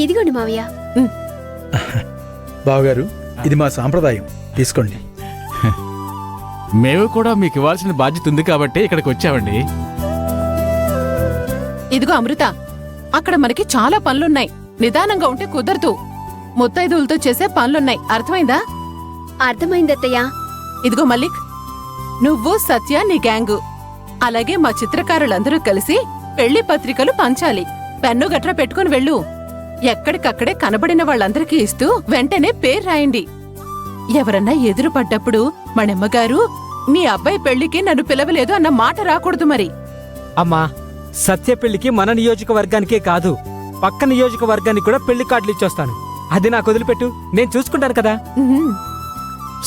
ఇదిగోండి మావయ్య. బావగారు, ఇది మా సాంప్రదాయం, తీసుకోండి. మేము కూడా మీకు ఇవ్వాల్సిన బాధ్యత ఉంది కాబట్టి ఇక్కడికి వచ్చామండి. ఇదిగో అమృత, అక్కడ మనకి చాలా పనులున్నాయి. నిదానంగా ఉంటే కుదరదు. ముత్తైదువులతో చేసే పనులున్నాయి, అర్థమైందా? అర్థమైందత్తయ్య. ఇదిగో మల్లిక్, నువ్వు సత్య నీ గ్యాంగు అలాగే మా చిత్రకారులందరూ కలిసి పెళ్లి పత్రికలు పంచాలి. పెన్ను గట్రా పెట్టుకుని వెళ్ళు. ఎక్కడికక్కడే కనబడిన వాళ్ళందరికీ ఇస్తూ వెంటనే పేరు రాయండి. ఎవరన్నా ఎదురుపడ్డప్పుడు మణమ్మగారు మీ అబ్బాయి పెళ్లికి నన్ను పిలవలేదు అన్న మాట రాకూడదు. మరి అమ్మా, సత్య పెళ్లికి మన నియోజకవర్గానికే కాదు, పక్క నియోజకవర్గానికి కూడా పెళ్లి కార్డులు ఇచ్చొస్తాను. అది నాకు వదిలిపెట్టు, నేను చూసుకుంటాను కదా.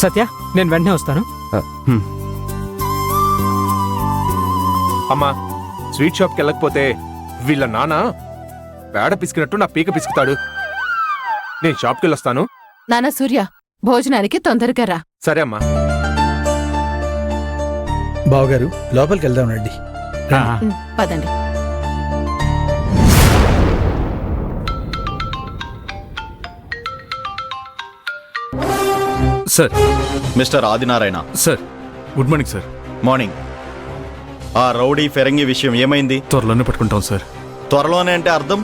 సత్య, నేను వెంటనే వస్తాను. అమ్మా, స్వీట్ షాప్కి వెళ్ళకపోతే వీళ్ళ నాన్న పేడ పిసికినట్టు నా పీక పిసుకుతాడు. నేను షాప్కి వెళ్ళొస్తాను. నానా సూర్య, భోజనానికి తొందరగా రా. సరే అమ్మా. బావగారు, లోపలికి వెళ్దాం రండి. పదండి. Sir, mister Adinarayana. Sir, good morning sir. Morning. ఆ రౌడీ ఫెరంగి విషయం ఏమైంది? త్వరలోనే పట్టుకుంటాం సార్. త్వరలోనే అంటే అర్థం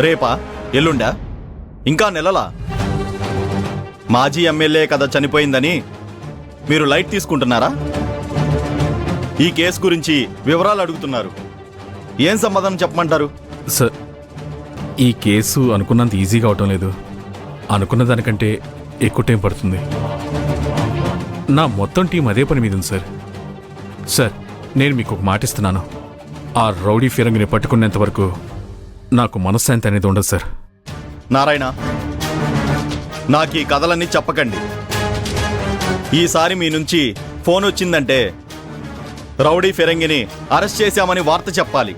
రేపా, ఎల్లుండా, ఇంకా నెలలా? మాజీ ఎమ్మెల్యే కదా చనిపోయిందని మీరు లైట్ తీసుకుంటున్నారా? ఈ కేసు గురించి వివరాలు అడుగుతున్నారు. ఏం సమాధానం చెప్పమంటారు? సార్, ఈ కేసు అనుకున్నంత ఈజీగా అవటం లేదు. అనుకున్న దానికంటే ఎక్కువ టైం పడుతుంది. నా మొత్తం టీం అదే పని మీద ఉంది సార్. సార్, నేను మీకు ఒక మాట ఇస్తున్నాను. ఆ రౌడీ ఫిరంగిని పట్టుకునేంత వరకు నాకు మనశ్శాంతి అనేది ఉండదు సార్. నారాయణ, నాకు ఈ కథలన్నీ చెప్పకండి. ఈసారి మీ నుంచి ఫోన్ వచ్చిందంటే రౌడీ ఫిరంగిని అరెస్ట్ చేశామని వార్త చెప్పాలి.